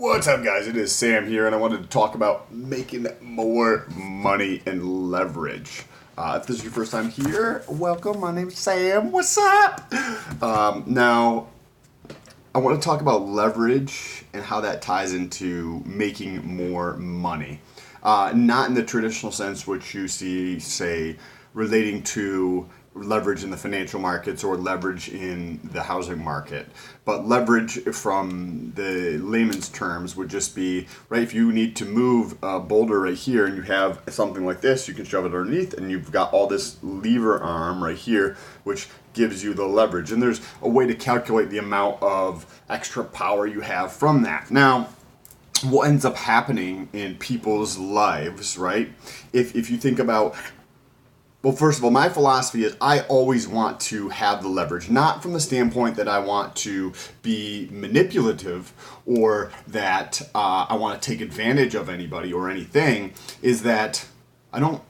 What's up, guys? It is Sam here, and I wanted to talk about making more money and leverage. If this is your first time here, welcome. My name's Sam. What's up? Now, I want to talk about leverage and how that ties into making more money. Not in the traditional sense, which you see, say, relating to leverage in the financial markets or leverage in the housing market. But leverage from the layman's terms would just be, right, if you need to move a boulder right here and you have something like this, you can shove it underneath and you've got all this lever arm right here, which gives you the leverage. And there's a way to calculate the amount of extra power you have from that. Now, what ends up happening in people's lives, right? If you think about, well, first of all, my philosophy is I always want to have the leverage, not from the standpoint that I want to be manipulative or that I want to take advantage of anybody or anything, is that I don't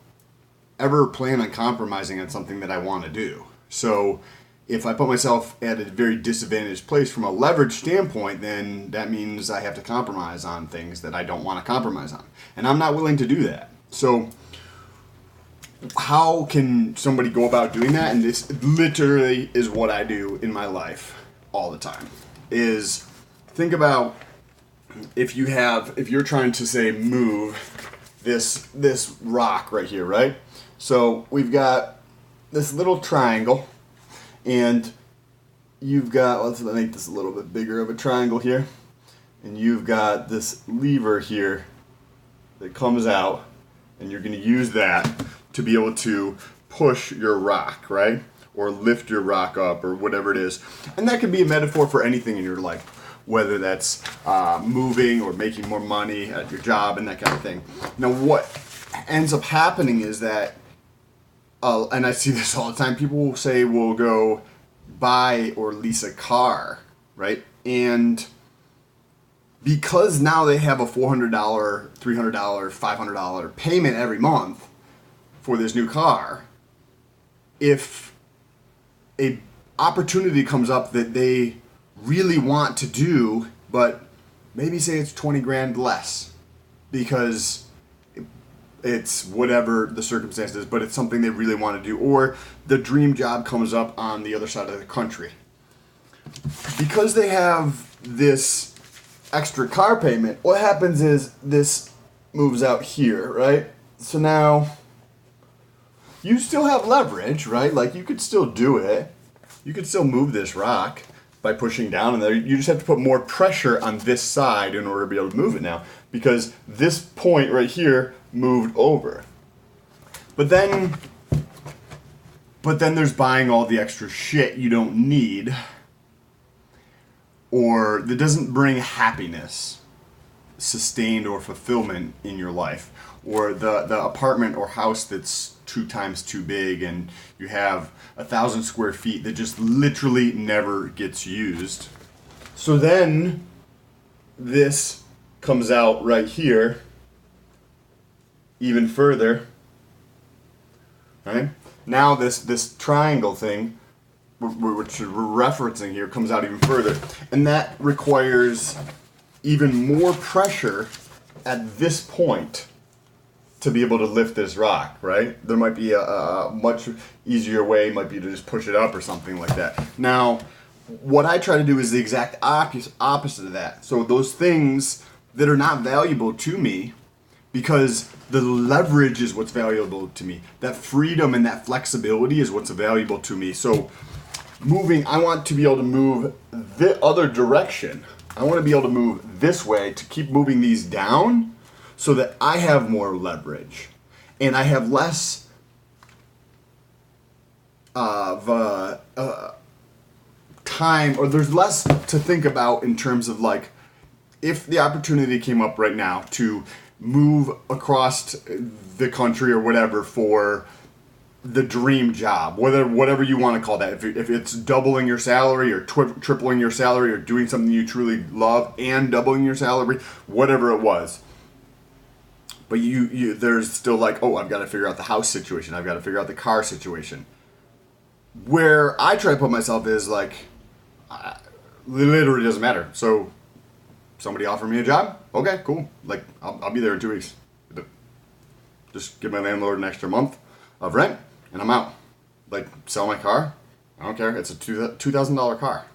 ever plan on compromising on something that I want to do. So if I put myself at a very disadvantaged place from a leverage standpoint, then that means I have to compromise on things that I don't want to compromise on. And I'm not willing to do that. So how can somebody go about doing that? And this literally is what I do in my life all the time. Is think about if you're trying to say move this rock right here, right? So we've got this little triangle, and you've got, let's make this a little bit bigger of a triangle here, and you've got this lever here that comes out, and you're going to use that to be able to push your rock, right? Or lift your rock up or whatever it is. And that could be a metaphor for anything in your life, whether that's moving or making more money at your job and that kind of thing. Now, what ends up happening is that, and I see this all the time, people will say we'll go buy or lease a car, right? And because now they have a $400, $300, $500 payment every month for this new car, if a opportunity comes up that they really want to do, but maybe say it's 20 grand less because it's whatever the circumstances, but it's something they really want to do, or the dream job comes up on the other side of the country. Because they have this extra car payment, what happens is this moves out here, right? So now you still have leverage, right? Like you could still do it. You could still move this rock by pushing down in there. You just have to put more pressure on this side in order to be able to move it now, because this point right here moved over. But then there's buying all the extra shit you don't need, or that doesn't bring happiness, sustained or fulfillment in your life, or the apartment or house that's 2 times too big and you have 1,000 square feet that just literally never gets used. So then this comes out right here even further, right? Now this triangle thing, which we're referencing here, comes out even further, and that requires even more pressure at this point to be able to lift this rock, right? There might be a much easier way, might be to just push it up or something like that. Now, what I try to do is the exact opposite of that. So those things that are not valuable to me, because the leverage is what's valuable to me. That freedom and that flexibility is what's valuable to me. So moving, I want to be able to move the other direction. I want to be able to move this way to keep moving these down so that I have more leverage and I have less of time, or there's less to think about in terms of, like, if the opportunity came up right now to move across the country or whatever for the dream job, whatever you want to call that, if it's doubling your salary or tripling your salary or doing something you truly love and doubling your salary, whatever it was. But you there's still like, oh, I've got to figure out the house situation. I've got to figure out the car situation. Where I try to put myself is like, literally doesn't matter. So somebody offer me a job. Okay, cool. Like, I'll be there in 2 weeks. Just give my landlord an extra month of rent, and I'm out. Like, sell my car. I don't care. It's a $2,000 car.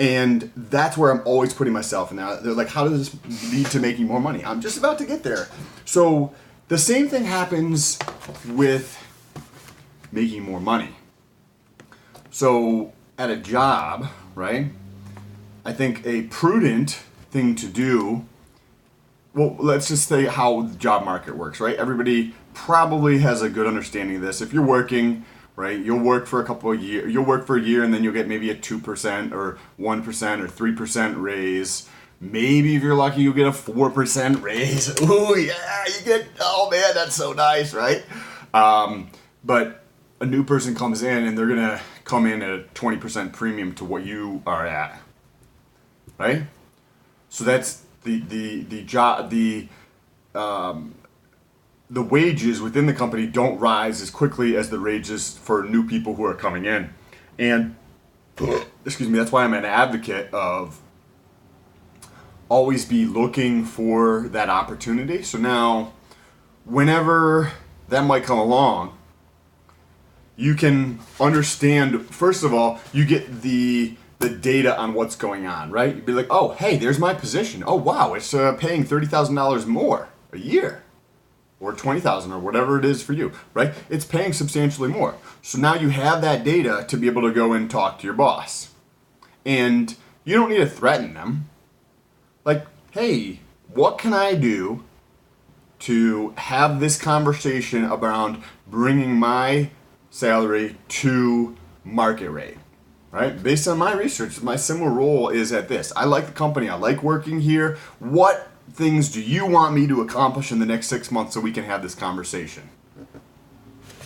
And that's where I'm always putting myself in that. They're like, how does this lead to making more money? I'm just about to get there. So the same thing happens with making more money. So at a job, right, I think a prudent thing to do, well, let's just say how the job market works, right? Everybody probably has a good understanding of this. If you're working, right, you'll work for a couple of years, you'll work for a year and then you'll get maybe a 2% or 1% or 3% raise. Maybe if you're lucky, you'll get a 4% raise. Ooh, yeah, you get, oh man, that's so nice, right? But a new person comes in and they're gonna come in at a 20% premium to what you are at, right? So that's the job, the wages within the company don't rise as quickly as the wages for new people who are coming in. And, excuse me, that's why I'm an advocate of always be looking for that opportunity. So now, whenever that might come along, you can understand, first of all, you get the data on what's going on, right? You'd be like, oh, hey, there's my position. Oh, wow, it's paying $30,000 more a year. Or 20,000 or whatever it is for you, right? It's paying substantially more. So now you have that data to be able to go and talk to your boss. And you don't need to threaten them. Like, hey, what can I do to have this conversation around bringing my salary to market rate, right? Based on my research, my similar role is at this. I like the company. I like working here. What things do you want me to accomplish in the next 6 months so we can have this conversation?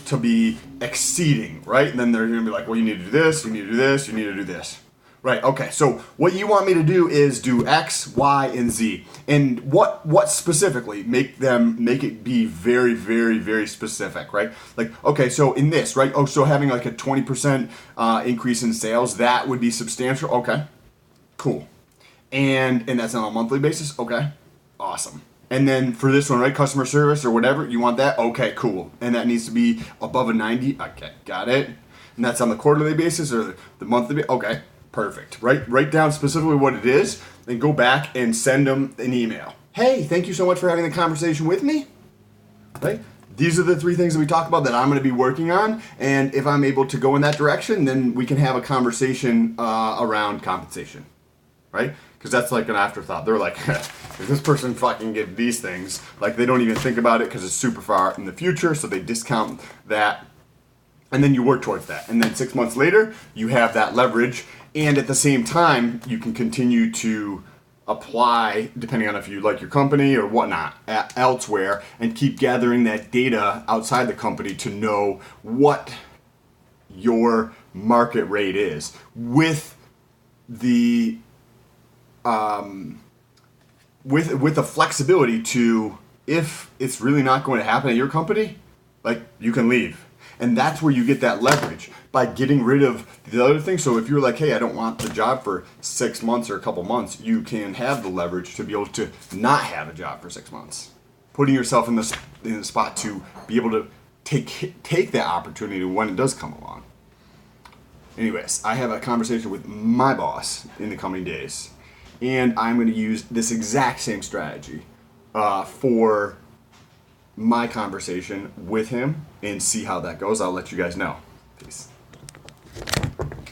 To be exceeding, right? And then they're going to be like, well, you need to do this, you need to do this, you need to do this. Right, okay, so what you want me to do is do X, Y, and Z. And what specifically? Make it be very, very, very specific, right? Like, okay, so in this, right? Oh, so having like a 20% increase in sales, that would be substantial. Okay, cool. And that's on a monthly basis? Okay, awesome. And then for this one, right, customer service or whatever, you want that? Okay, cool. And that needs to be above a 90? Okay, got it. And that's on the quarterly basis or the monthly basis? Okay. Perfect. Write down specifically what it is, then go back and send them an email. Hey, thank you so much for having the conversation with me. Right? These are the 3 things that we talked about that I'm going to be working on, and if I'm able to go in that direction, then we can have a conversation around compensation. Right? Because that's like an afterthought. They're like, if this person fucking get these things, like they don't even think about it because it's super far in the future, so they discount that. And then you work towards that. And then 6 months later, you have that leverage. And at the same time, you can continue to apply, depending on if you like your company or whatnot, elsewhere, and keep gathering that data outside the company to know what your market rate is. With the with the flexibility to, if it's really not going to happen at your company, like, you can leave. And that's where you get that leverage, by getting rid of the other thing. So if you're like, hey, I don't want the job for 6 months or a couple months, you can have the leverage to be able to not have a job for 6 months. Putting yourself in the spot to be able to take that opportunity when it does come along. Anyways, I have a conversation with my boss in the coming days, and I'm going to use this exact same strategy for my conversation with him and see how that goes. I'll let you guys know. Peace.